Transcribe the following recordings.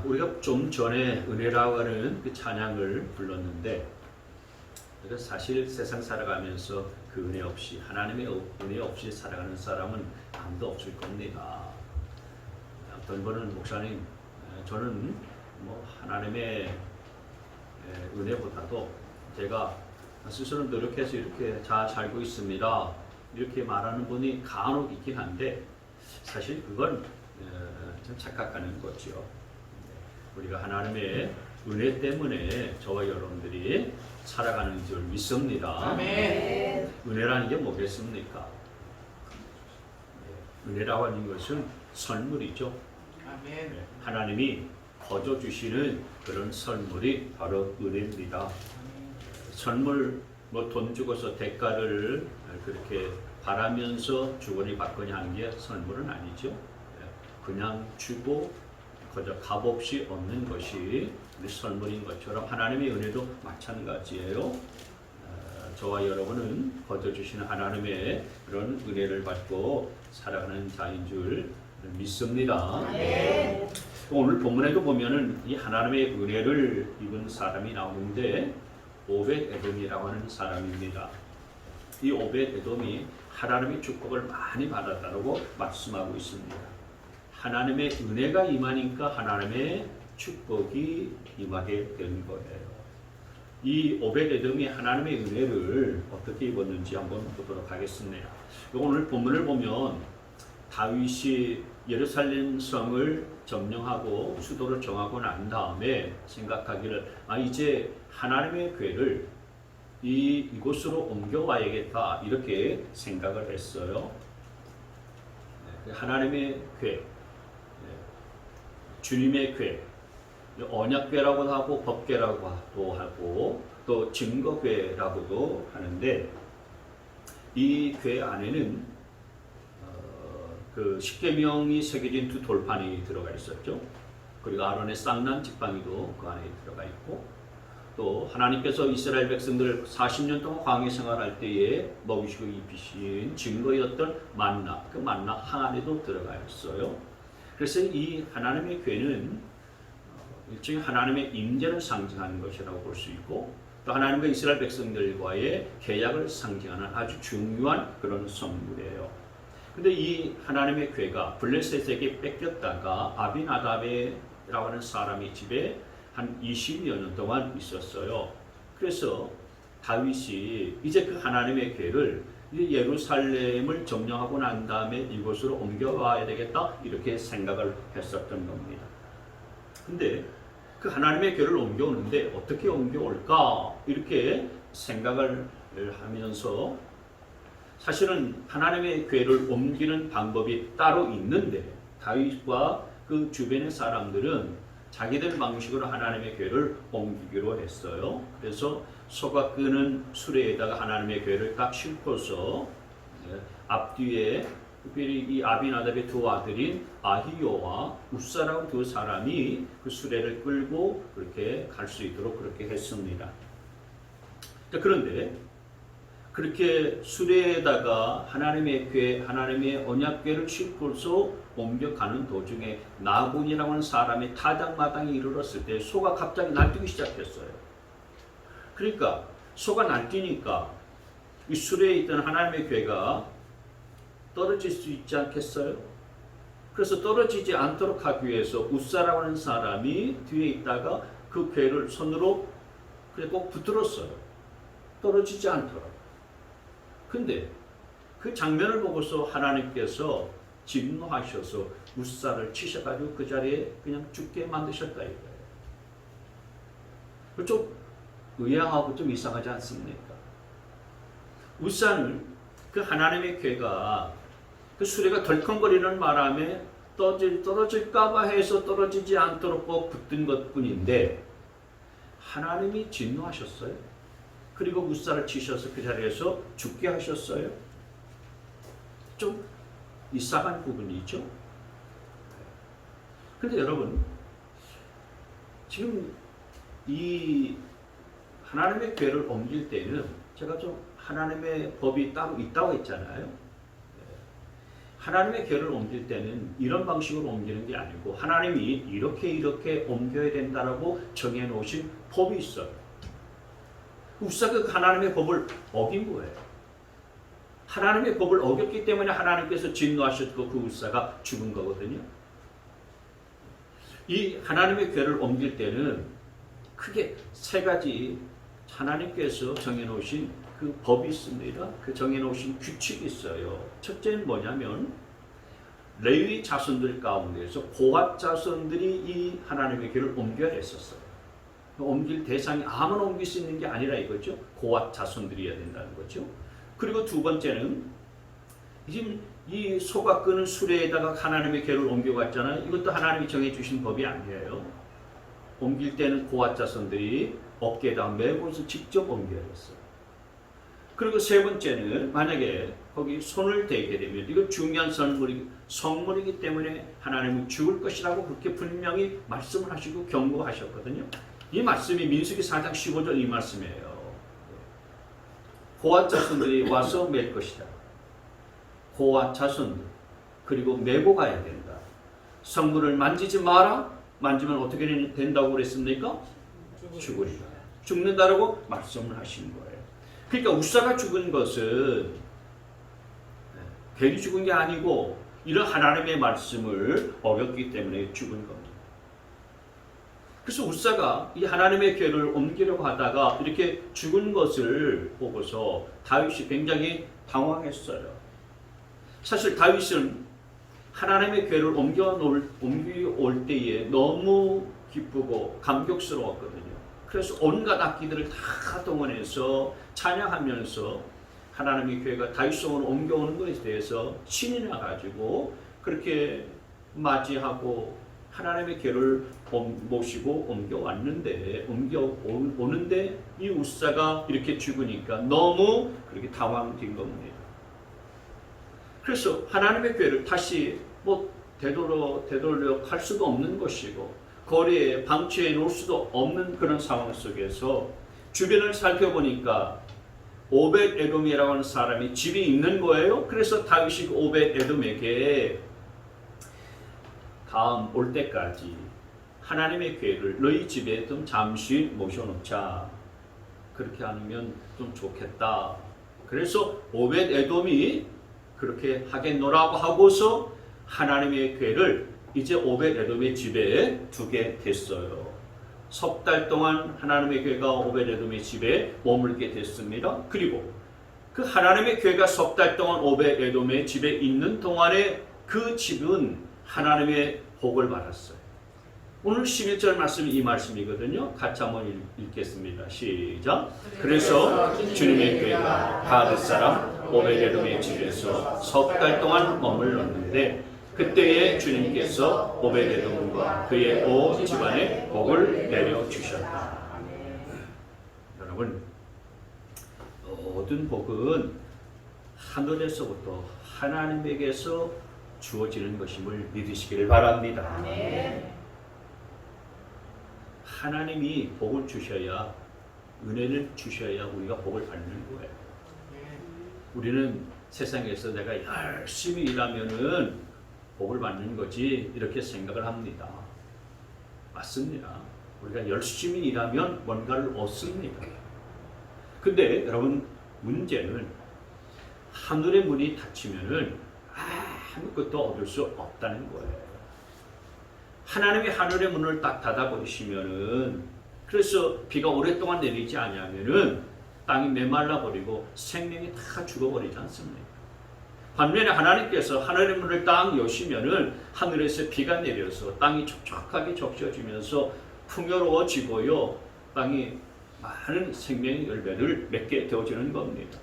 우리가 좀 전에 은혜라고 하는 그 찬양을 불렀는데, 그래서 사실 세상 살아가면서 그 은혜 없이, 하나님의 은혜 없이 살아가는 사람은 아무도 없을 겁니다. 어떤 분은 목사님, 저는 뭐 하나님의 은혜보다도 제가 스스로 노력해서 이렇게 잘 살고 있습니다, 이렇게 말하는 분이 간혹 있긴 한데, 사실 그건 좀 착각하는 거죠. 우리가 하나님의 은혜 때문에 저와 여러분들이 살아가는 줄 믿습니다. 아멘. 은혜라는 게 뭐겠습니까? 은혜라고 하는 것은 선물이죠. 아멘. 하나님이 거저 주시는 그런 선물이 바로 은혜입니다. 선물, 뭐 돈 주고서 대가를 그렇게 바라면서 주거니 받거니 하는 게 선물은 아니죠. 그냥 주고 거저 값없이 얻는 것이 선물인 것처럼 하나님의 은혜도 마찬가지예요. 저와 여러분은 거저 주시는 하나님의 그런 은혜를 받고 살아가는 자인 줄 믿습니다. 네. 오늘 본문에도 보면은 이 하나님의 은혜를 입은 사람이 나오는데, 오벳 에돔이라고 하는 사람입니다. 이 오벳 에돔이 하나님의 축복을 많이 받았다고 말씀하고 있습니다. 하나님의 은혜가 임하니까 하나님의 축복이 임하게 된 거예요. 이 오벳 에돔이 하나님의 은혜를 어떻게 입었는지 한번 보도록 하겠습니다. 오늘 본문을 보면 다윗이 예루살렘 성을 점령하고 수도를 정하고 난 다음에 생각하기를, 이제 하나님의 궤를 이곳으로 옮겨와야겠다, 이렇게 생각을 했어요. 하나님의 궤, 주님의 궤, 언약궤라고도 하고 법궤라고도 하고 또 증거궤라고도 하는데, 이 궤 안에는 그 십계명이 새겨진 두 돌판이 들어가 있었죠. 그리고 아론의 쌍난 지팡이도 그 안에 들어가 있고, 또 하나님께서 이스라엘 백성들 40년 동안 광야 생활할 때에 먹이시고 입히신 증거였던 만나, 그 만나 항아리도 들어가 있어요. 그래서 이 하나님의 궤는 일종의 하나님의 임재를 상징하는 것이라고 볼 수 있고, 또 하나님과 이스라엘 백성들과의 계약을 상징하는 아주 중요한 그런 선물이에요. 근데 이 하나님의 궤가 블레셋에게 뺏겼다가 아비나답이라고 하는 사람의 집에 한 20여 년 동안 있었어요. 그래서 다윗이 이제 그 하나님의 궤를 이제 예루살렘을 점령하고 난 다음에 이곳으로 옮겨와야 되겠다, 이렇게 생각을 했었던 겁니다. 근데 그 하나님의 궤를 옮겨오는데 어떻게 옮겨올까, 이렇게 생각을 하면서, 사실은 하나님의 궤를 옮기는 방법이 따로 있는데 다윗과 그 주변의 사람들은 자기들 방식으로 하나님의 궤를 옮기기로 했어요. 그래서 소가 끄는 수레에다가 하나님의 궤를 딱 싣고서 앞뒤에 특별히 이 아비나답의 두 아들인 아히요와 우사라고 두 사람이 그 수레를 끌고 그렇게 갈 수 있도록 그렇게 했습니다. 그런데 그렇게 수레에다가 하나님의 궤, 하나님의 언약궤를 싣고서 옮겨가는 도중에 나군이라고 하는 사람의 타작마당에 이르렀을 때 소가 갑자기 날뛰기 시작했어요. 그러니까 소가 날뛰니까 이 수레에 있던 하나님의 궤가 떨어질 수 있지 않겠어요? 그래서 떨어지지 않도록 하기 위해서 우사라고 하는 사람이 뒤에 있다가 그 궤를 손으로 꼭 붙들었어요. 떨어지지 않도록. 근데 그 장면을 보고서 하나님께서 진노하셔서 우사를 치셔가지고 그 자리에 그냥 죽게 만드셨다 이거예요. 좀 의아하고 좀 이상하지 않습니까? 우사는 그 하나님의 궤가 그 수레가 덜컹거리는 바람에 떨어질까봐 해서 떨어지지 않도록 꼭 붙든 것뿐인데, 하나님이 진노하셨어요. 그리고 우사를 치셔서 그 자리에서 죽게 하셨어요. 좀 이상한 부분이죠. 그런데 여러분, 지금 이 하나님의 궤를 옮길 때는 제가 좀 하나님의 법이 따로 있다고 했잖아요. 하나님의 교회를 옮길 때는 이런 방식으로 옮기는 게 아니고 하나님이 이렇게 옮겨야 된다라고 정해놓으신 법이 있어요. 우사가 그 하나님의 법을 어긴 거예요. 하나님의 법을 어겼기 때문에 하나님께서 진노하셨고 그 우사가 죽은 거거든요. 이 하나님의 교회를 옮길 때는 크게 세 가지 하나님께서 정해놓으신 그 법이 있습니다. 그 정해놓으신 규칙이 있어요. 첫째는 뭐냐면 레위 자손들 가운데서 고핫 자손들이 이 하나님의 교회를 옮겨야 했었어요. 옮길 대상이 아무나 옮길 수 있는 게 아니라 이거죠. 고핫 자손들이어야 된다는 거죠. 그리고 두 번째는 지금 이 소가 끄는 수레에다가 하나님의 교회를 옮겨갔잖아요. 이것도 하나님이 정해주신 법이 아니에요. 옮길 때는 고핫 자손들이 어깨에다 메고서 직접 옮겨야 했어요. 그리고 세 번째는 만약에 거기 손을 대게 되면 이거 중요한 성물이기 때문에 하나님은 죽을 것이라고 그렇게 분명히 말씀을 하시고 경고하셨거든요. 이 말씀이 민수기 4장 15절 이 말씀이에요. 고핫 자손들이 와서 맬 것이다. 고핫 자손들 그리고 메고 가야 된다. 성물을 만지지 마라. 만지면 어떻게 된다고 그랬습니까? 죽으리라. 죽는다라고 말씀을 하신 거예요. 그러니까 우사가 죽은 것은 괜히 죽은 게 아니고 이런 하나님의 말씀을 어겼기 때문에 죽은 겁니다. 그래서 우사가 이 하나님의 교회를 옮기려고 하다가 이렇게 죽은 것을 보고서 다윗이 굉장히 당황했어요. 사실 다윗은 하나님의 교회를 옮겨올 때에 너무 기쁘고 감격스러웠거든요. 그래서 온갖 악기들을 다 동원해서 찬양하면서 하나님의 교회가 다윗성으로 옮겨오는 것에 대해서 신이 나가지고 그렇게 맞이하고 하나님의 교회를 모시고 옮겨오는데 이 우사가 이렇게 죽으니까 너무 그렇게 당황된 겁니다. 그래서 하나님의 교회를 다시 되돌려 갈 수도 없는 것이고 거리에 방치해 놓을 수도 없는 그런 상황 속에서 주변을 살펴보니까 오벳 에돔이라고 하는 사람이 집이 있는 거예요. 그래서 다윗이 오벳 에돔에게 다음 올 때까지 하나님의 교회를 너희 집에 좀 잠시 모셔놓자. 그렇게 하면 좀 좋겠다. 그래서 오벳 에돔이 그렇게 하겠노라고 하고서 하나님의 교회를 이제 오벳 에돔의 집에 두게 됐어요. 석 달 동안 하나님의 교회가 오벳 에돔의 집에 머물게 됐습니다. 그리고 그 하나님의 교회가 석 달 동안 오벳 에돔의 집에 있는 동안에 그 집은 하나님의 복을 받았어요. 오늘 11절 말씀이 이 말씀이거든요. 같이 한번 읽겠습니다. 시작. 그래서 주님의 교회가 가드 사람 오벳 에돔의 집에서 석 달 동안 머물렀는데 그때에 주님께서 오벳 에돔과 그의 온 집안에 복을 내려 주셨다. 여러분, 모든 복은 하늘에서부터 하나님에게서 주어지는 것임을 믿으시기를 바랍니다. 하나님이 복을 주셔야, 은혜를 주셔야 우리가 복을 받는 거예요. 우리는 세상에서 내가 열심히 일하면은 복을 받는 거지 이렇게 생각을 합니다. 맞습니다. 우리가 열심히 일하면 뭔가를 얻습니다. 근데 여러분, 문제는 하늘의 문이 닫히면은 아무것도 얻을 수 없다는 거예요. 하나님이 하늘의 문을 딱 닫아버리시면은, 그래서 비가 오랫동안 내리지 않으면은 땅이 메말라 버리고 생명이 다 죽어버리지 않습니까? 반면에 하나님께서 하늘의 문을 딱 여시면은 하늘에서 비가 내려서 땅이 촉촉하게 적셔지면서 풍요로워지고요, 땅이 많은 생명의 열매를 맺게 되어지는 겁니다.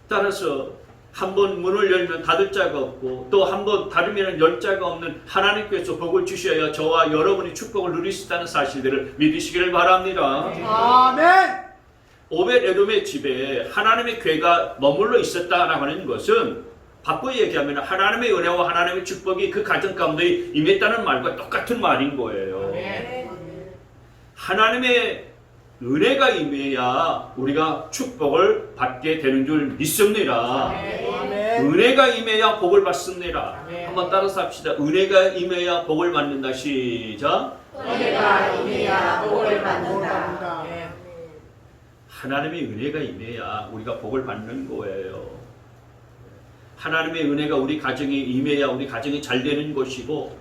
따라서 한번 문을 열면 닫을 자가 없고 또 한번 닫으면 열 자가 없는 하나님께서 복을 주셔야 저와 여러분이 축복을 누릴 수 있다는 사실들을 믿으시기를 바랍니다. 아멘. 오벳 에돔의 집에 하나님의 교회가 머물러 있었다라고 하는 것은 바꿔 얘기하면 하나님의 은혜와 하나님의 축복이 그 가정 가운데 임했다는 말과 똑같은 말인 거예요. 아멘. 하나님의 은혜가 임해야 우리가 축복을 받게 되는 줄 믿습니다. 아멘. 은혜가 임해야 복을 받습니다. 아멘. 한번 따라서 합시다. 은혜가 임해야 복을 받는다. 시작. 은혜가 임해야 복을 받는다. 아멘. 하나님의 은혜가 임해야 우리가 복을 받는 거예요. 하나님의 은혜가 우리 가정에 임해야 우리 가정이 잘 되는 것이고,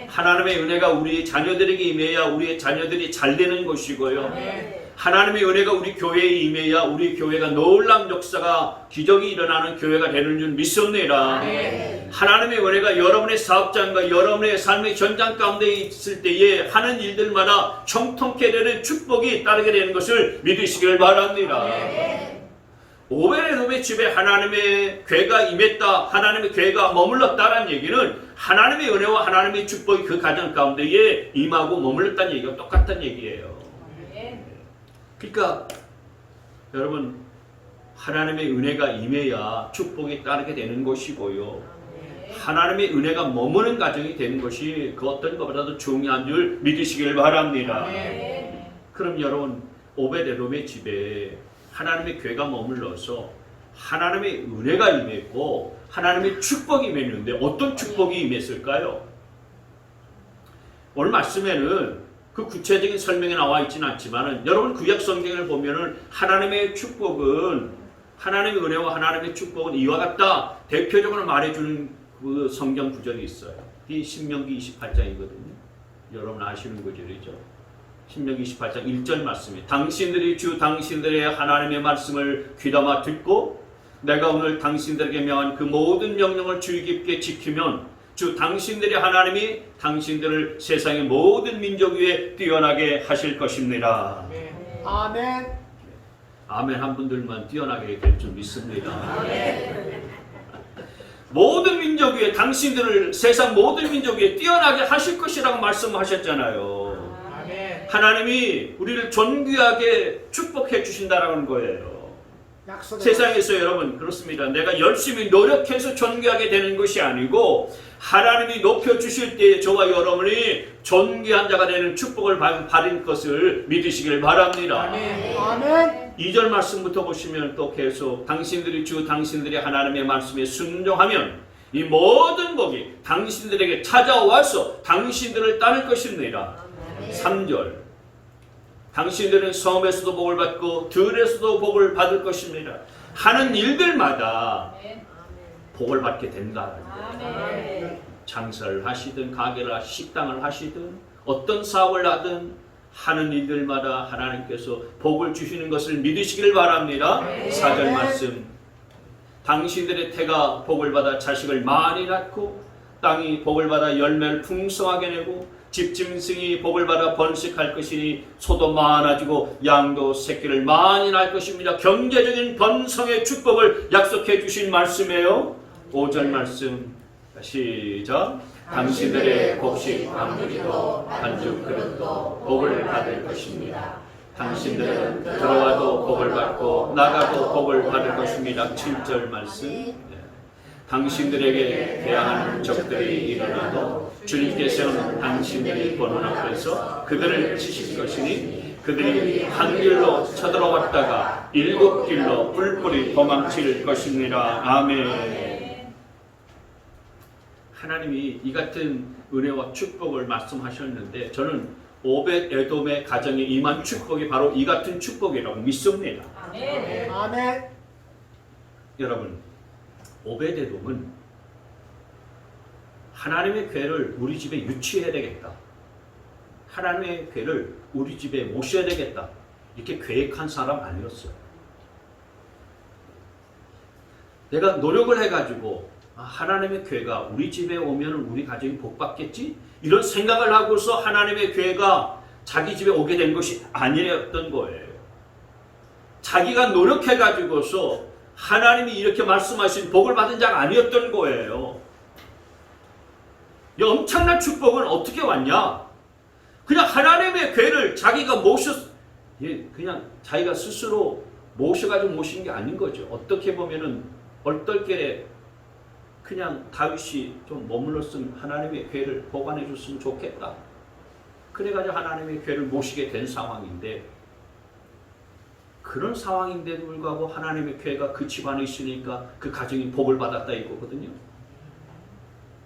하나님의 은혜가 우리 자녀들에게 임해야 우리의 자녀들이 잘 되는 것이고요. 하나님의 은혜가 우리 교회에 임해야 우리 교회가 놀라운 역사가 기적이 일어나는 교회가 되는 줄 믿습니다. 하나님의 은혜가 여러분의 사업장과 여러분의 삶의 전장 가운데 있을 때에 하는 일들마다 형통케 되는 축복이 따르게 되는 것을 믿으시길 바랍니다. 오베데돔의 집에 하나님의 괴가 임했다, 하나님의 괴가 머물렀다라는 얘기는 하나님의 은혜와 하나님의 축복이 그 가정 가운데에 임하고 머물렀다는 얘기가 똑같은 얘기예요. 그러니까 여러분, 하나님의 은혜가 임해야 축복이 따르게 되는 것이고요. 하나님의 은혜가 머무는 가정이 되는 것이 그 어떤 것보다도 중요한 줄 믿으시길 바랍니다. 그럼 여러분, 오베데돔의 집에 하나님의 괴가 머물러서 하나님의 은혜가 임했고 하나님의 축복이 임했는데 어떤 축복이 임했을까요? 오늘 말씀에는 그 구체적인 설명이 나와 있지는 않지만 여러분 구약 성경을 보면은 하나님의 축복은, 하나님의 은혜와 하나님의 축복은 이와 같다 대표적으로 말해주는 그 성경 구절이 있어요. 이 신명기 28장이거든요. 여러분 아시는 구절이죠. 신명기 28장 1절 말씀이 당신들이 주 당신들의 하나님의 말씀을 귀담아 듣고 내가 오늘 당신들에게 명한 그 모든 명령을 주의 깊게 지키면 주 당신들의 하나님이 당신들을 세상의 모든 민족 위에 뛰어나게 하실 것입니다. 아멘. 아멘 한 분들만 뛰어나게 될 줄 믿습니다. 모든 민족 위에, 당신들을 세상 모든 민족 위에 뛰어나게 하실 것이라고 말씀하셨잖아요. 하나님이 우리를 존귀하게 축복해 주신다라는 거예요. 세상에서 여러분 그렇습니다. 내가 열심히 노력해서 존귀하게 되는 것이 아니고 하나님이 높여주실 때에 저와 여러분이 존귀한 자가 되는 축복을 받은 것을 믿으시길 바랍니다. 아멘. 2절 말씀부터 보시면 또 계속 당신들이 주 당신들의 하나님의 말씀에 순종하면 이 모든 복이 당신들에게 찾아와서 당신들을 따를 것입니다. 3절 당신들은 섬에서도 복을 받고 들에서도 복을 받을 것입니다. 하는 일들마다 복을 받게 된다. 장사를 하시든 가게를 식당을 하시든 어떤 사업을 하든 하는 일들마다 하나님께서 복을 주시는 것을 믿으시길 바랍니다. 4절 말씀 당신들의 태가 복을 받아 자식을 많이 낳고 땅이 복을 받아 열매를 풍성하게 내고 집짐승이 복을 받아 번식할 것이니 소도 많아지고 양도 새끼를 많이 낳을 것입니다. 경제적인 번성의 축복을 약속해 주신 말씀이에요. 5절 말씀 시작. 당신들의 곡식 방울이도 반죽 그릇도 복을 받을 것입니다. 당신들은 들어와도 복을 받고 나가도 복을 받을 것입니다. 7절 말씀 당신들에게 대항하는 적들이 일어나도 주님께서는 당신들이 보는 앞에서 그들을 치실 것이니 그들이 한 길로 쳐들어왔다가 7길로 뿔뿔이 도망칠 것입니다. 아멘. 하나님이 이 같은 은혜와 축복을 말씀하셨는데 저는 오벳에돔의 가정에 임한 축복이 바로 이 같은 축복이라고 믿습니다. 아멘. 아멘. 여러분 오벳에돔은 하나님의 궤를 우리 집에 유치해야 되겠다. 하나님의 궤를 우리 집에 모셔야 되겠다. 이렇게 계획한 사람 아니었어요. 내가 노력을 해가지고 하나님의 궤가 우리 집에 오면 우리 가정이 복받겠지? 이런 생각을 하고서 하나님의 궤가 자기 집에 오게 된 것이 아니었던 거예요. 자기가 노력해가지고서 하나님이 이렇게 말씀하신 복을 받은 자가 아니었던 거예요. 이 엄청난 축복은 어떻게 왔냐? 그냥 하나님의 궤를 자기가 그냥 자기가 스스로 모셔가지고 모신 게 아닌 거죠. 어떻게 보면은 얼떨결에 그냥 다윗이 좀 머물렀으면 하나님의 궤를 보관해 줬으면 좋겠다. 그래가지고 하나님의 궤를 모시게 된 상황인데 그런 상황인데도 불구하고 하나님의 교회가 그 집안에 있으니까 그 가정이 복을 받았다 이거거든요.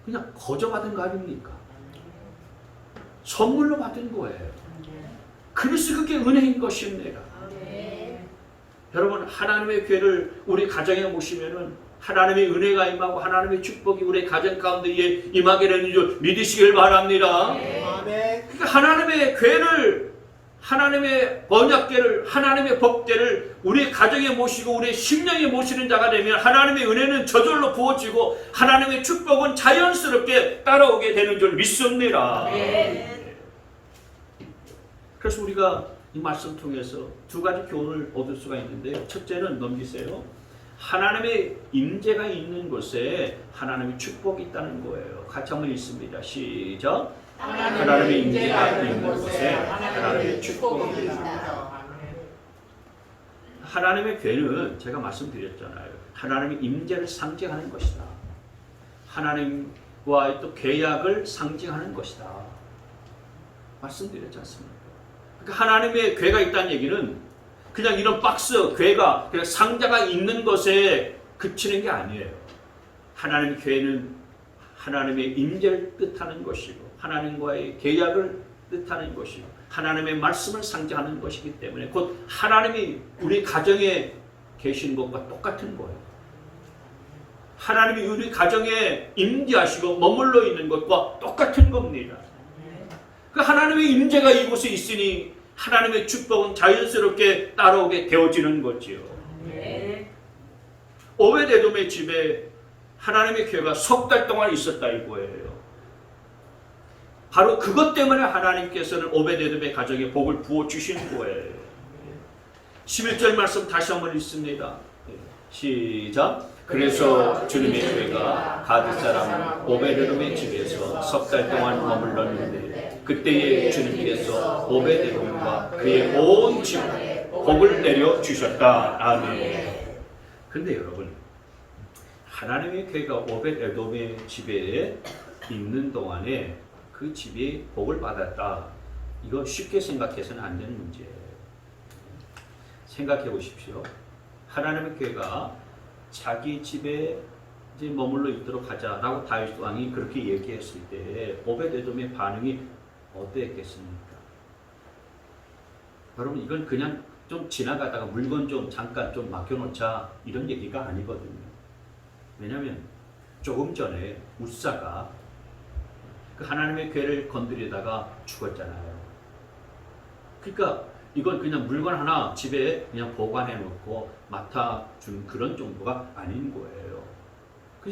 그냥 거저 받은 거 아닙니까? 선물로 받은 거예요. 그래서 그게 은혜인 것입니다. 여러분, 하나님의 교회를 우리 가정에 모시면은 하나님의 은혜가 임하고 하나님의 축복이 우리 가정 가운데 임하게 되는 줄 믿으시길 바랍니다. 아멘. 그러니까 하나님의 교회를, 하나님의 언약궤를, 하나님의 법궤를 우리 가정에 모시고 우리 심령에 모시는 자가 되면 하나님의 은혜는 저절로 부어지고 하나님의 축복은 자연스럽게 따라오게 되는 줄 믿습니다. 그래서 우리가 이 말씀 통해서 두 가지 교훈을 얻을 수가 있는데요. 첫째는 넘기세요. 하나님의 임재가 있는 곳에 하나님의 축복이 있다는 거예요. 같이 한번 읽습니다. 시작. 하나님의 임재가 있는 곳에 하나님의 축복이 있다. 하나님의 교회는 제가 말씀드렸잖아요. 하나님의 임재를 상징하는 것이다. 하나님과의 또 계약을 상징하는 것이다. 말씀드렸지 않습니까? 그러니까 하나님의 궤가 있다는 얘기는 그냥 이런 박스, 궤가, 그냥 상자가 있는 것에 그치는 게 아니에요. 하나님의 궤는 하나님의 임재를 뜻하는 것이고 하나님과의 계약을 뜻하는 것이고 하나님의 말씀을 상징하는 것이기 때문에 곧 하나님이 우리 가정에 계신 것과 똑같은 거예요. 하나님이 우리 가정에 임재하시고 머물러 있는 것과 똑같은 겁니다. 그 하나님의 임재가 이곳에 있으니 하나님의 축복은 자연스럽게 따라오게 되어지는 거지요. 오벳에돔의 집에 하나님의 교회가 석 달 동안 있었다 이거예요. 바로 그것 때문에 하나님께서는 오벳에돔의 가정에 복을 부어 주시는 거예요. 11절 말씀 다시 한번 읽습니다. 시작. 그래서 주님의 교회가 가드 사람 오벳에돔의 집에서 석 달 동안 머물렀는데 그때에 주님께서 오벳에돔과 그의 온 집에 복을 내려 주셨다. 아멘. 근데 여러분, 하나님의 교회가 오벳에돔의 집에 있는 동안에 그 집이 복을 받았다. 이거 쉽게 생각해서는 안 되는 문제예요. 생각해 보십시오. 하나님의 교회가 자기 집에 이제 머물러 있도록 하자라고 다윗 왕이 그렇게 얘기했을 때 오벳에돔의 반응이 어땠겠습니까? 여러분, 이건 그냥 좀 지나가다가 물건 좀 잠깐 좀 맡겨놓자 이런 얘기가 아니거든요. 왜냐하면 조금 전에 웃사가 그 하나님의 교회를 건드리다가 죽었잖아요. 그러니까 이건 그냥 물건 하나 집에 그냥 보관해 놓고 맡아준 그런 정도가 아닌 거예요.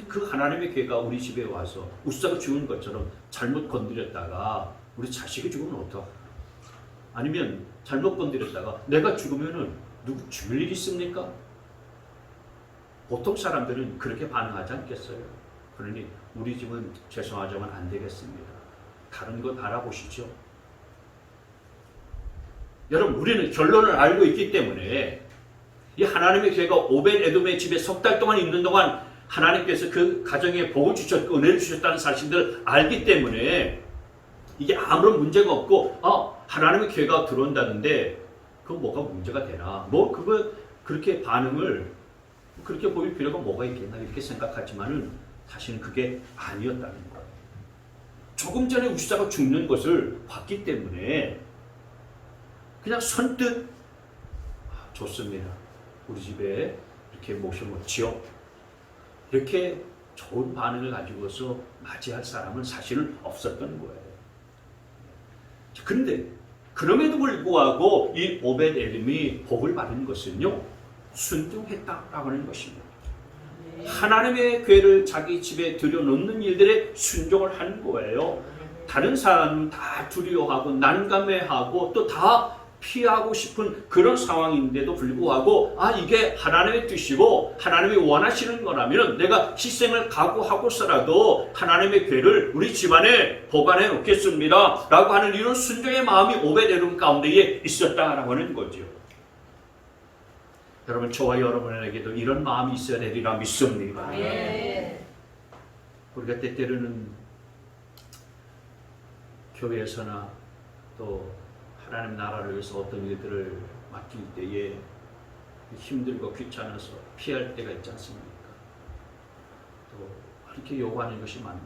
그 하나님의 교회가 우리 집에 와서 웃사가 죽은 것처럼 잘못 건드렸다가 우리 자식이 죽으면 어떡하? 아니면 잘못 건드렸다가 내가 죽으면은 누구 죽을 일 있습니까? 보통 사람들은 그렇게 반응하지 않겠어요. 그러니 우리 집은 죄송하지만 안 되겠습니다. 다른 것 알아보시죠. 여러분, 우리는 결론을 알고 있기 때문에 이 하나님의 교회가 오벳에돔의 집에 석 달 동안 있는 동안 하나님께서 그 가정에 복을 주셨고 은혜를 주셨다는 사실들을 알기 때문에 이게 아무런 문제가 없고 하나님의 교회가 들어온다는데 그건 뭐가 문제가 되나? 뭐 그거 그렇게 반응을 그렇게 보일 필요가 뭐가 있겠나 이렇게 생각하지만은 사실은 그게 아니었다는 거예요. 조금 전에 우사가 죽는 것을 봤기 때문에 그냥 선뜻 좋습니다. 우리 집에 이렇게 모셔놓지요. 이렇게 좋은 반응을 가지고서 맞이할 사람은 사실은 없었던 거예요. 그런데 그럼에도 불구하고 이 오벳에돔이 복을 받은 것은요, 순종했다라고 하는 것입니다. 하나님의 교회를 자기 집에 들여놓는 일들에 순종을 한 거예요. 다른 사람은 다 두려워하고 난감해하고 또 다 피하고 싶은 그런 상황인데도 불구하고 이게 하나님의 뜻이고 하나님이 원하시는 거라면 내가 희생을 각오하고서라도 하나님의 교회를 우리 집안에 보관해 놓겠습니다 라고 하는 이런 순종의 마음이 오벳에돔 가운데에 있었다라고 하는 거죠. 여러분, 저와 여러분에게도 이런 마음이 있어야 되리라 믿습니다. 우리가 때때로는 교회에서나 또 하나님 나라를 위해서 어떤 일들을 맡길 때에 힘들고 귀찮아서 피할 때가 있지 않습니까? 또 이렇게 요구하는 것이 많나?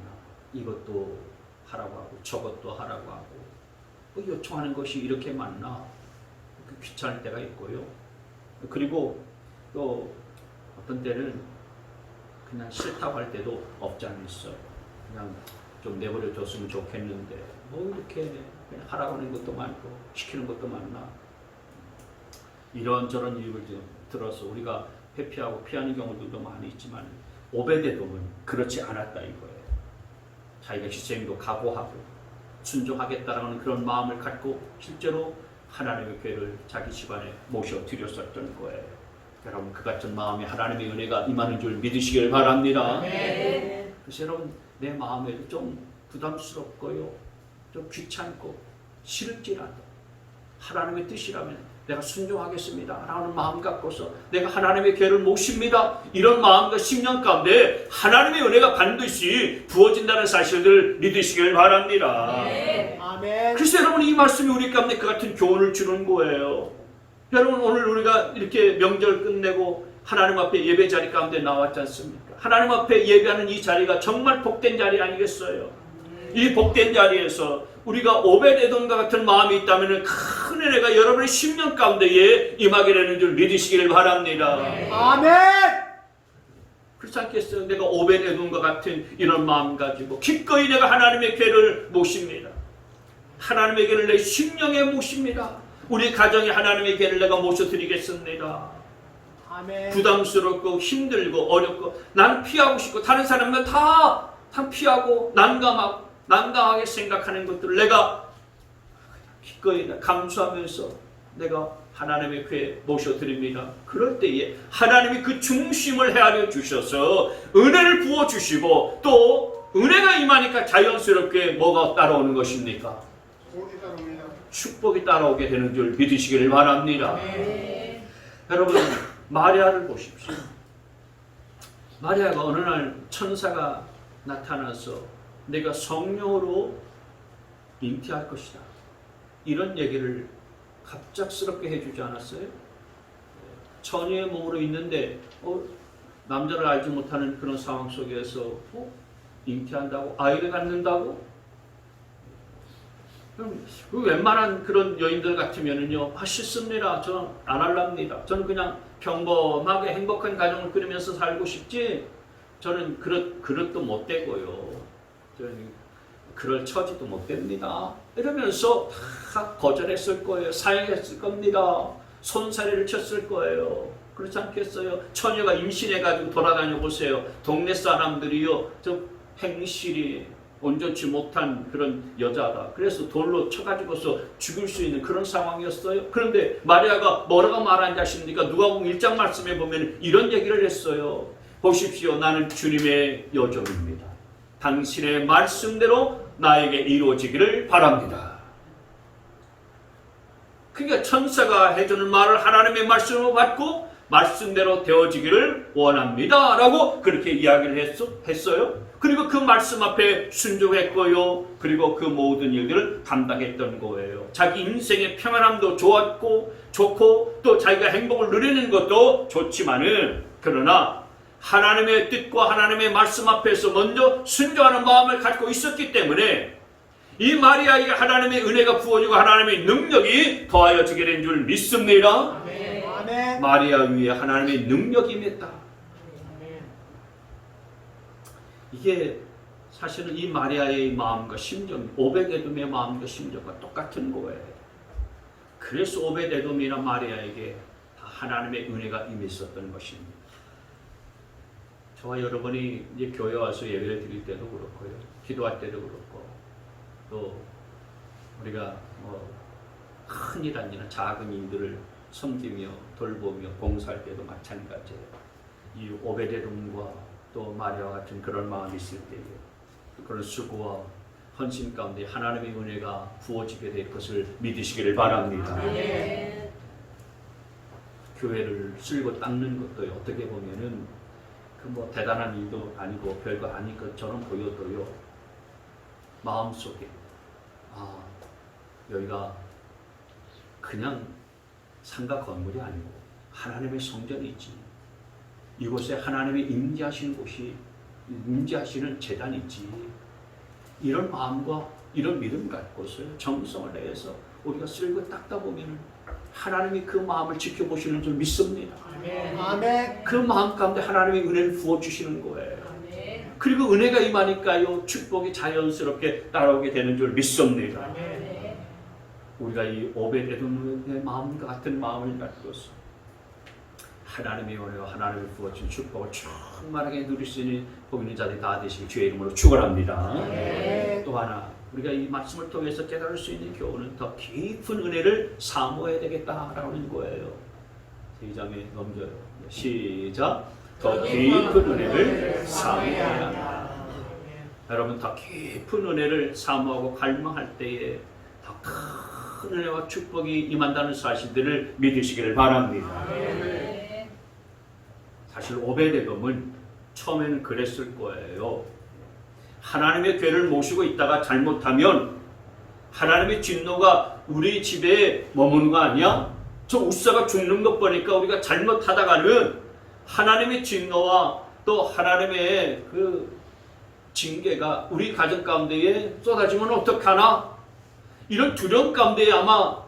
이것도 하라고 하고 저것도 하라고 하고 뭐 요청하는 것이 이렇게 많나? 귀찮을 때가 있고요. 그리고 또 어떤 때는 그냥 싫다고 할 때도 없지 않아 있어. 그냥 좀 내버려 뒀으면 좋겠는데 뭐 이렇게 그냥 하라고 하는 것도 많고 시키는 것도 많나? 이런저런 이유를 들어서 우리가 회피하고 피하는 경우들도 많이 있지만 오베데돔은 그렇지 않았다 이거예요. 자기가 희생도 각오하고 순종하겠다라는 그런 마음을 갖고 실제로 하나님의 교회를 자기 집안에 모셔 드렸었던 거예요. 여러분 그 같은 마음에 하나님의 은혜가 임하는 줄 믿으시길 바랍니다. 네. 그래서 여러분 내 마음에도 좀 부담스럽고요, 좀 귀찮고 싫을지라도 하나님의 뜻이라면 내가 순종하겠습니다 라는 마음 갖고서 내가 하나님의 교회를 모십니다 이런 마음과 심령 가운데 하나님의 은혜가 반드시 부어진다는 사실을 믿으시길 바랍니다. 네. 아멘. 그래서 여러분 이 말씀이 우리 가운데 그 같은 교훈을 주는 거예요. 여러분 오늘 우리가 이렇게 명절 끝내고 하나님 앞에 예배 자리 가운데 나왔지 않습니까? 하나님 앞에 예배하는 이 자리가 정말 복된 자리 아니겠어요? 이 복된 자리에서 우리가 오베데돔과 같은 마음이 있다면 큰 은혜가 여러분의 심령 가운데에 임하게 되는 줄 믿으시기를 바랍니다. 아멘. 그렇지 않겠어요? 내가 오베데돔과 같은 이런 마음 가지고 기꺼이 내가 하나님의 교회를 모십니다. 하나님의 교회를 내 심령에 모십니다. 우리 가정에 하나님의 교회를 내가 모셔드리겠습니다. 아멘. 부담스럽고 힘들고 어렵고 나는 피하고 싶고 다른 사람은 다 피하고 난감하게 생각하는 것들을 내가 기꺼이 감수하면서 내가 하나님의 교회에 모셔드립니다. 그럴 때에 하나님이 그 중심을 헤아려 주셔서 은혜를 부어주시고 또 은혜가 임하니까 자연스럽게 뭐가 따라오는 것입니까? 복이 따릅니다. 축복이 따라오게 되는 줄 믿으시기를 바랍니다. 네. 여러분 마리아를 보십시오. 마리아가 어느 날 천사가 나타나서 내가 성령으로 잉태할 것이다 이런 얘기를 갑작스럽게 해주지 않았어요? 처녀의 몸으로 있는데 남자를 알지 못하는 그런 상황 속에서 잉태한다고? 아이를 갖는다고? 그럼 웬만한 그런 여인들 같으면은요, 싫습니다. 저는 안 할랍니다. 저는 그냥 평범하게 행복한 가정을 꾸리면서 살고 싶지, 저는 그릇도 못 되고요. 저는 그럴 처지도 못 됩니다. 이러면서 다 거절했을 거예요. 사양했을 겁니다. 손사래를 쳤을 거예요. 그렇지 않겠어요? 처녀가 임신해가지고 돌아다녀 보세요. 동네 사람들이요, 저 행실이 온전치 못한 그런 여자다. 그래서 돌로 쳐가지고서 죽일 수 있는 그런 상황이었어요. 그런데 마리아가 뭐라고 말하는지 아십니까? 누가복음 1장 말씀에 보면 이런 얘기를 했어요. 보십시오. 나는 주님의 여종입니다. 당신의 말씀대로 나에게 이루어지기를 바랍니다. 그러니까 천사가 해주는 말을 하나님의 말씀으로 받고 말씀대로 되어지기를 원합니다 라고 그렇게 이야기를 했어요. 그리고 그 말씀 앞에 순종했고요. 그리고 그 모든 일들을 감당했던 거예요. 자기 인생의 평안함도 좋고 또 자기가 행복을 누리는 것도 좋지만은 그러나 하나님의 뜻과 하나님의 말씀 앞에서 먼저 순종하는 마음을 갖고 있었기 때문에 이 마리아에게 하나님의 은혜가 부어지고 하나님의 능력이 더하여지게 된 줄 믿습니다. 아멘. 아멘. 마리아 위에 하나님의 능력이 임했다. 아멘. 이게 사실은 이 마리아의 마음과 심정, 오벳에돔의 마음과 심정과 똑같은 거예요. 그래서 오벳에돔이나 마리아에게 다 하나님의 은혜가 임했었던 것입니다. 저와 여러분이 이제 교회 와서 예배를 드릴 때도 그렇고요, 기도할 때도 그렇고, 또 우리가 큰 일 아니라 작은 일들을 섬기며 돌보며 봉사할 때도 마찬가지예요. 이 오벳에돔과 또 마리아와 같은 그런 마음이 있을 때에 그런 수고와 헌신 가운데 하나님의 은혜가 부어지게 될 것을 믿으시기를 바랍니다. 네. 교회를 쓸고 닦는 것도 어떻게 보면은 그 대단한 일도 아니고 별거 아닌 것처럼 보여도요, 마음속에 여기가 그냥 상가 건물이 아니고 하나님의 성전이 있지. 이곳에 하나님이 임재하시는 곳이, 임재하시는 제단이 있지. 이런 마음과 이런 믿음 갖고서 정성을 내서 우리가 쓸고 닦다 보면 하나님이 그 마음을 지켜보시는 줄 믿습니다. 아멘. 아멘. 그 마음 가운데 하나님의 은혜를 부어주시는 거예요. 아멘. 그리고 은혜가 임하니까요, 축복이 자연스럽게 따라오게 되는 줄 믿습니다. 아멘. 우리가 이 오베데돔의 마음과 같은 마음을 갖고서 하나님의 은혜와 하나님의 부어준 축복을 충만하게 누릴 수 있는 복 있는 자들이 다 되시길 주의 이름으로 축원합니다. 아멘. 또 하나, 우리가 이 말씀을 통해서 깨달을 수 있는 교훈은 더 깊은 은혜를 사모해야 되겠다라는 거예요. 2장에 넘겨요. 시작. 더 깊은 은혜를 사모해야 한다. 여러분, 더 깊은 은혜를 사모하고 갈망할 때에 더 큰 은혜와 축복이 임한다는 사실들을 믿으시기를 바랍니다. 아멘. 사실 오베데돔은 처음에는 그랬을 거예요. 하나님의 괴를 모시고 있다가 잘못하면 하나님의 진노가 우리 집에 머무는 거 아니야? 저 우사가 죽는 것 보니까 우리가 잘못하다가는 하나님의 진노와 또 하나님의 그 징계가 우리 가정 가운데에 쏟아지면 어떡하나? 이런 두려움 가운데에 아마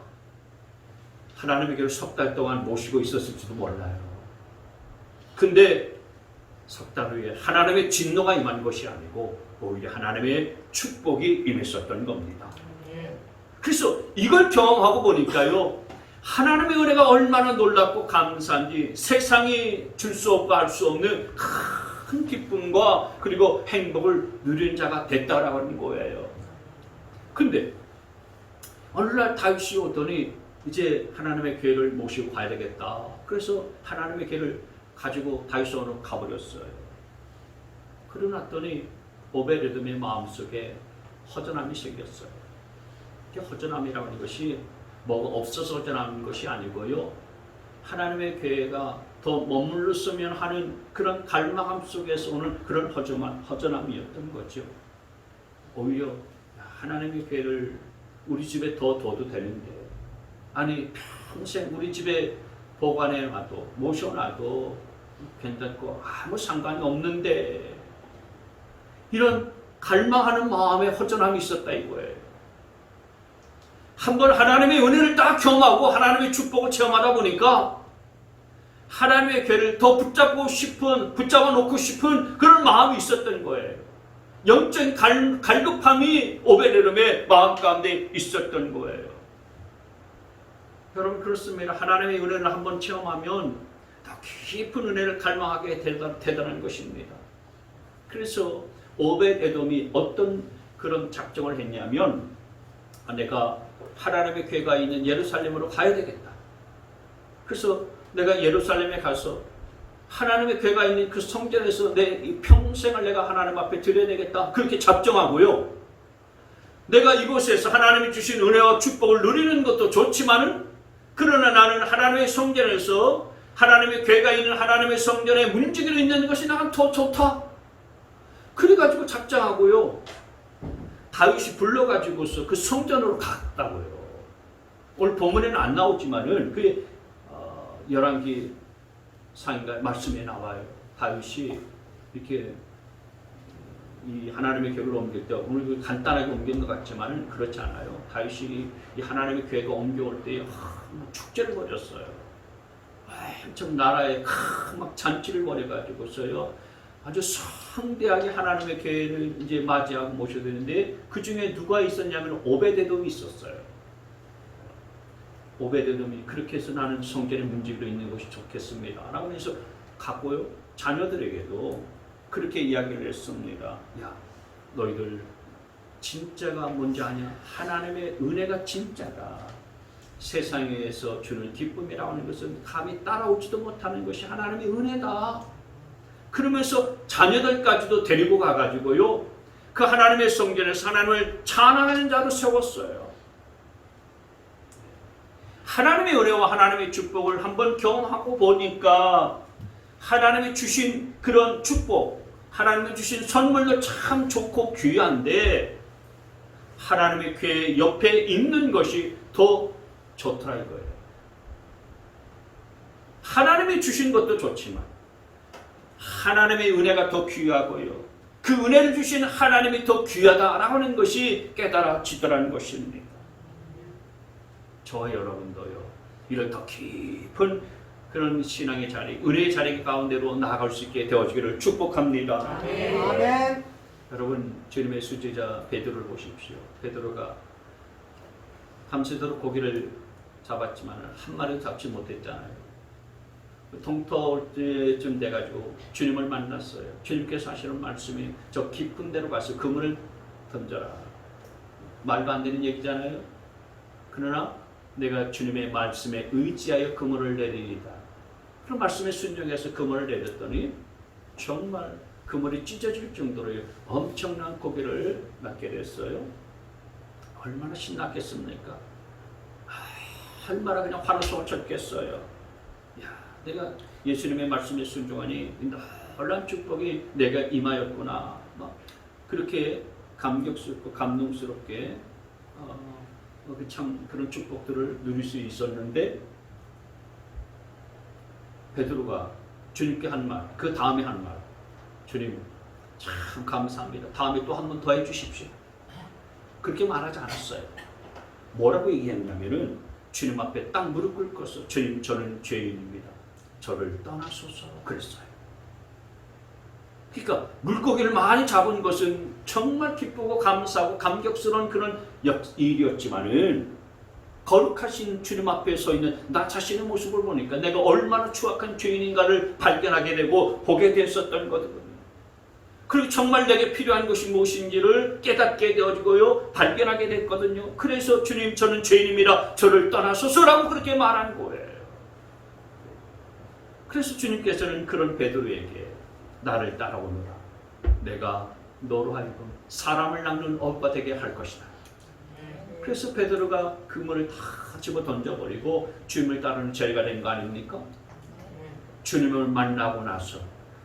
하나님의 괴를 석 달 동안 모시고 있었을지도 몰라요. 근데 석 달 후에 하나님의 진노가 임한 것이 아니고 오히려 하나님의 축복이 임했었던 겁니다. 그래서 이걸 경험하고 보니까요, 하나님의 은혜가 얼마나 놀랍고 감사한지 세상이 줄 수 없고 할 수 없는 큰 기쁨과 그리고 행복을 누리는 자가 됐다라고 하는 거예요. 근데 어느 날 다윗이 오더니 이제 하나님의 괴를 모시고 가야 되겠다. 그래서 하나님의 괴를 가지고 다윗으로 가버렸어요. 그러놨더니 오베데돔의 마음속에 허전함이 생겼어요. 허전함이라고 하는 것이 뭐가 없어서 허전한 것이 아니고요, 하나님의 괴가 더 머물렀으면 하는 그런 갈망함 속에서 오는 그런 허전함이었던 거죠. 오히려 하나님의 괴를 우리 집에 더 둬도 되는데, 아니 평생 우리 집에 보관해 놔도 모셔놔도 괜찮고 아무 상관이 없는데, 이런 갈망하는 마음에 허전함이 있었다 이거예요. 한번 하나님의 은혜를 딱 경험하고 하나님의 축복을 체험하다 보니까 하나님의 괴를 더 붙잡아 놓고 싶은 그런 마음이 있었던 거예요. 영적인 갈급함이 오베데돔의 마음 가운데 있었던 거예요. 여러분, 그렇습니다. 하나님의 은혜를 한번 체험하면 더 깊은 은혜를 갈망하게 대단한 것입니다. 그래서 오베데돔이 어떤 그런 작정을 했냐면, 내가 하나님의 괴가 있는 예루살렘으로 가야 되겠다. 그래서 내가 예루살렘에 가서 하나님의 괴가 있는 그 성전에서 내 평생을 내가 하나님 앞에 드려야 되겠다. 그렇게 작정하고요, 내가 이곳에서 하나님이 주신 은혜와 축복을 누리는 것도 좋지만은, 그러나 나는 하나님의 성전에서 하나님의 괴가 있는 하나님의 성전에 문지기로 있는 것이 나는 더 좋다. 그래가지고 작정하고요, 다윗이 불러가지고서 그 성전으로 갔다고요. 오늘 본문에는 안 나오지만은 그게 열왕기 상인가 말씀에 나와요. 다윗이 이렇게 이 하나님의 괴를 옮길 때, 오늘 간단하게 옮긴 것 같지만은 그렇지 않아요. 다윗이 이 하나님의 괴가 옮겨올 때 축제를 벌였어요. 엄청 나라에 막 잔치를 벌여가지고서요, 아주 성대하게 하나님의 괴를 이제 맞이하고 모셔야 되는데, 그 중에 누가 있었냐면 오베데돔이 있었어요. 오베데돔이 그렇게 해서 나는 성전에 문지기로 있는 것이 좋겠습니다 라고 해서 갔고요, 자녀들에게도 그렇게 이야기를 했습니다. 야, 너희들 진짜가 뭔지 아냐? 하나님의 은혜가 진짜다. 세상에서 주는 기쁨이라고 하는 것은 감히 따라오지도 못하는 것이 하나님의 은혜다. 그러면서 자녀들까지도 데리고 가가지고요, 그 하나님의 성전에서 하나님을 찬양하는 자로 세웠어요. 하나님의 은혜와 하나님의 축복을 한번 경험하고 보니까 하나님이 주신 그런 축복, 하나님이 주신 선물도 참 좋고 귀한데, 하나님의 괴 옆에 있는 것이 더 좋더라 이거예요. 하나님이 주신 것도 좋지만 하나님의 은혜가 더 귀하고요. 그 은혜를 주신 하나님이 더 귀하다라고 하는 것이 깨달아지더라는 것입니다. 저와 여러분도요. 이런 더 깊은 그런 신앙의 자리, 은혜의 자리 가운데로 나아갈 수 있게 되어지기를 축복합니다. 아멘. 여러분, 주님의 수제자 베드로를 보십시오. 베드로가 밤새도록 고기를 잡았지만 한 마리도 잡지 못했잖아요. 동토 때쯤 돼가지고 주님을 만났어요. 주님께서 하시는 말씀이 저 깊은 데로 가서 그물을 던져라. 말도 안 되는 얘기잖아요. 그러나 내가 주님의 말씀에 의지하여 그물을 내리리다. 그런 말씀에 순종해서 그물을 내렸더니 정말 그물이 찢어질 정도로 엄청난 고기를 낳게 됐어요. 얼마나 신났겠습니까? 얼마나 그냥 환호성을 쳤겠어요. 야, 내가 예수님의 말씀에 순종하니 놀라운 축복이 내가 임하였구나. 그렇게 감격스럽고 감동스럽게 참 그런 축복들을 누릴 수 있었는데 베드로가 주님께 한 말, 그 다음에 한 말, 주님 참 감사합니다. 다음에 또 한 번 더 해주십시오. 그렇게 말하지 않았어요. 뭐라고 얘기했냐면은 주님 앞에 딱 무릎 꿇고서 주님 저는 죄인입니다. 저를 떠나소서 그랬어요. 그러니까 물고기를 많이 잡은 것은 정말 기쁘고 감사하고 감격스러운 그런 일이었지만은 거룩하신 주님 앞에 서 있는 나 자신의 모습을 보니까 내가 얼마나 추악한 죄인인가를 발견하게 되고 보게 됐었던 거거든요. 그리고 정말 내게 필요한 것이 무엇인지를 깨닫게 되어지고요. 발견하게 됐거든요. 그래서 주님 저는 죄인입니다. 저를 떠나소서라고 그렇게 말한 거예요. 그래서 주님께서는 그런 베드로에게 나를 따라오너라. 내가 너로 하여금 사람을 낚는 어부가 되게 할 것이다. 그래서 베드로가 그물을 다 집어 던져버리고 주님을 따르는 죄가 된 거 아닙니까? 주님을 만나고 나서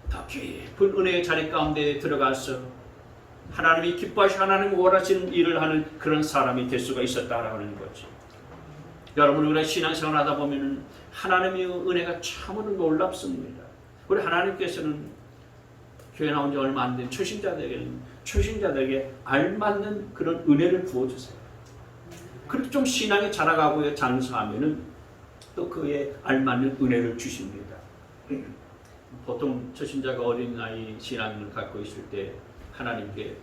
더 깊은 은혜의 자리 가운데 들어가서 하나님이 기뻐하시고 하나님이 원하시는 일을 하는 그런 사람이 될 수가 있었다라는 거죠. 여러분 우리가 신앙생활 하다 보면 하나님의 은혜가 참으로 놀랍습니다. 우리 하나님께서는 교회 나온 지 얼마 안 된 초신자들에게 알맞는 그런 은혜를 부어주세요. 그렇게 좀 신앙이 자라가고 장성하면은 또 그에 알맞는 은혜를 주십니다. 보통 초신자가 어린 나이 신앙을 갖고 있을 때 하나님께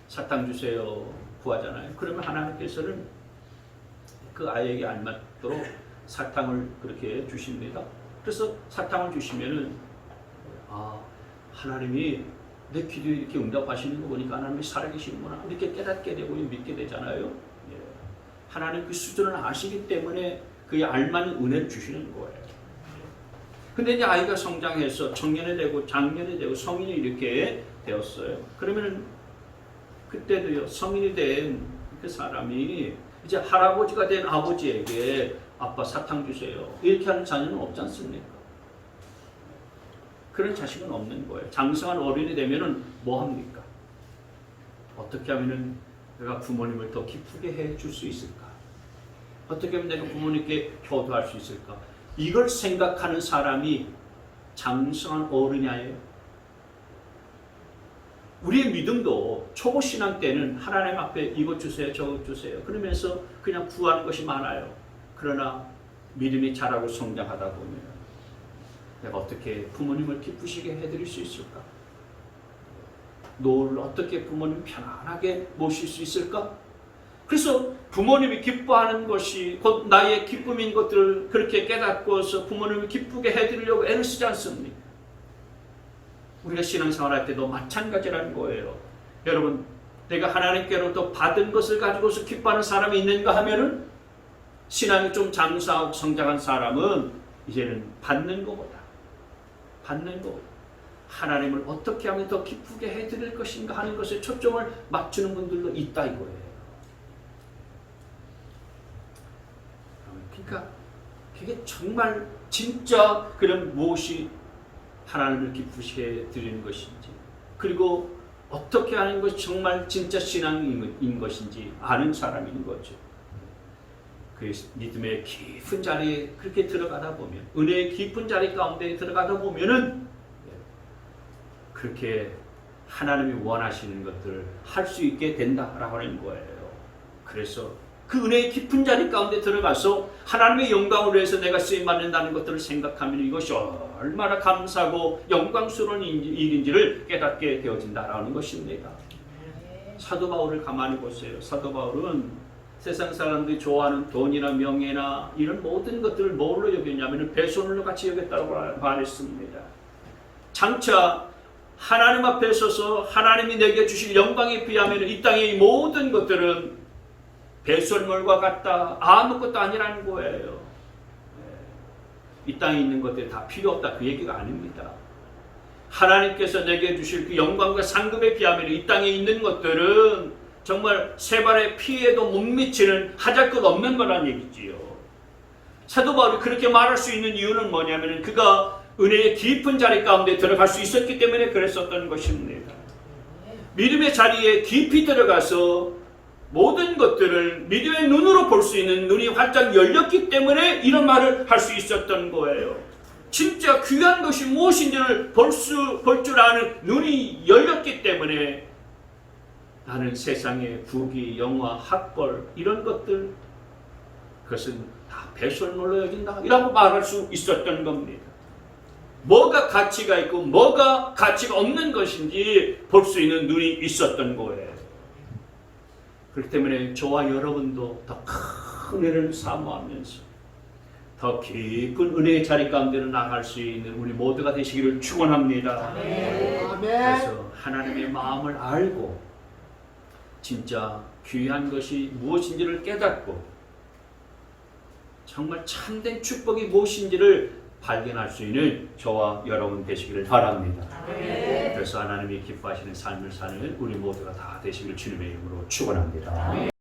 사탕 주세요 구하잖아요. 그러면 하나님께서는 그 아이에게 알맞도록 사탕을 그렇게 주십니다. 그래서 사탕을 주시면은 하나님이 내 기도에 이렇게 응답하시는 거 보니까 하나님이 살아계시는구나 이렇게 깨닫게 되고 믿게 되잖아요. 하나님 그 수준을 아시기 때문에 그에 알맞는 은혜를 주시는 거예요. 근데 이제 아이가 성장해서 청년이 되고 장년이 되고 성인이 이렇게 되었어요. 그러면 그때도요 성인이 된 그 사람이 이제 할아버지가 된 아버지에게 아빠 사탕 주세요 이렇게 하는 자녀는 없지 않습니까? 그런 자식은 없는 거예요. 장성한 어른이 되면은 뭐 합니까? 어떻게 하면은 내가 부모님을 더 기쁘게 해줄 수 있을까? 어떻게 하면 내가 부모님께 효도할 수 있을까? 이걸 생각하는 사람이 장성한 어른이에요. 우리의 믿음도 초보 신앙 때는 하나님 앞에 이것 주세요, 저것 주세요. 그러면서 그냥 구하는 것이 많아요. 그러나 믿음이 자라고 성장하다 보면 내가 어떻게 부모님을 기쁘시게 해드릴 수 있을까? 노를 어떻게 부모님 편안하게 모실 수 있을까? 그래서 부모님이 기뻐하는 것이 곧 나의 기쁨인 것들을 그렇게 깨닫고서 부모님을 기쁘게 해드리려고 애를 쓰지 않습니까? 우리가 신앙생활할 때도 마찬가지라는 거예요. 여러분, 내가 하나님께로부터 받은 것을 가지고서 기뻐하는 사람이 있는가 하면은 신앙이 좀 장성하고 성장한 사람은 이제는 받는 것보다 하나님을 어떻게 하면 더 기쁘게 해드릴 것인가 하는 것에 초점을 맞추는 분들도 있다 이거예요. 그러니까 그게 정말 진짜 그런 무엇이 하나님을 기쁘시게 드리는 것인지 그리고 어떻게 하는 것이 정말 진짜 신앙인 것인지 아는 사람인 거죠. 그 믿음의 깊은 자리에 그렇게 들어가다 보면, 은혜의 깊은 자리 가운데 들어가다 보면은 그렇게 하나님이 원하시는 것들을 할 수 있게 된다라고 하는 거예요. 그래서 그 은혜의 깊은 자리 가운데 들어가서 하나님의 영광을 위해서 내가 쓰임 받는다는 것들을 생각하면 이것이 얼마나 감사하고 영광스러운 일인지를 깨닫게 되어진다라는 것입니다. 사도 바울을 가만히 보세요. 사도 바울은 세상 사람들이 좋아하는 돈이나 명예나 이런 모든 것들을 뭘로 여겼냐면 배선으로 같이 여겼다고 말했습니다. 장차 하나님 앞에 서서 하나님이 내게 주실 영광에 비하면 이 땅의 모든 것들은 배설물과 같다, 아무것도 아니라는 거예요. 이 땅에 있는 것들이 다 필요 없다, 그 얘기가 아닙니다. 하나님께서 내게 주실 그 영광과 상급에 비하면 이 땅에 있는 것들은 정말 세 발의 피에도 못 미치는 하잘것없는 거란 얘기지요. 사도 바울이 그렇게 말할 수 있는 이유는 뭐냐면 그가 은혜의 깊은 자리 가운데 들어갈 수 있었기 때문에 그랬었던 것입니다. 믿음의 자리에 깊이 들어가서 모든 것들을 믿음의 눈으로 볼 수 있는 눈이 활짝 열렸기 때문에 이런 말을 할 수 있었던 거예요. 진짜 귀한 것이 무엇인지를 볼 줄 아는 눈이 열렸기 때문에 나는 세상의 부귀, 영화, 학벌 이런 것들 그것은 다 배설물로 여긴다 이라고 말할 수 있었던 겁니다. 뭐가 가치가 있고 뭐가 가치가 없는 것인지 볼 수 있는 눈이 있었던 거예요. 그렇기 때문에 저와 여러분도 더 큰 은혜를 사모하면서 더 깊은 은혜의 자리 가운데로 나갈 수 있는 우리 모두가 되시기를 축원합니다. 아멘. 그래서 하나님의 마음을 알고 진짜 귀한 것이 무엇인지를 깨닫고 정말 참된 축복이 무엇인지를 발견할 수 있는 저와 여러분 되시기를 바랍니다. 그래서 하나님이 기뻐하시는 삶을 사는 우리 모두가 다 되시기를 주님의 이름으로 축원합니다.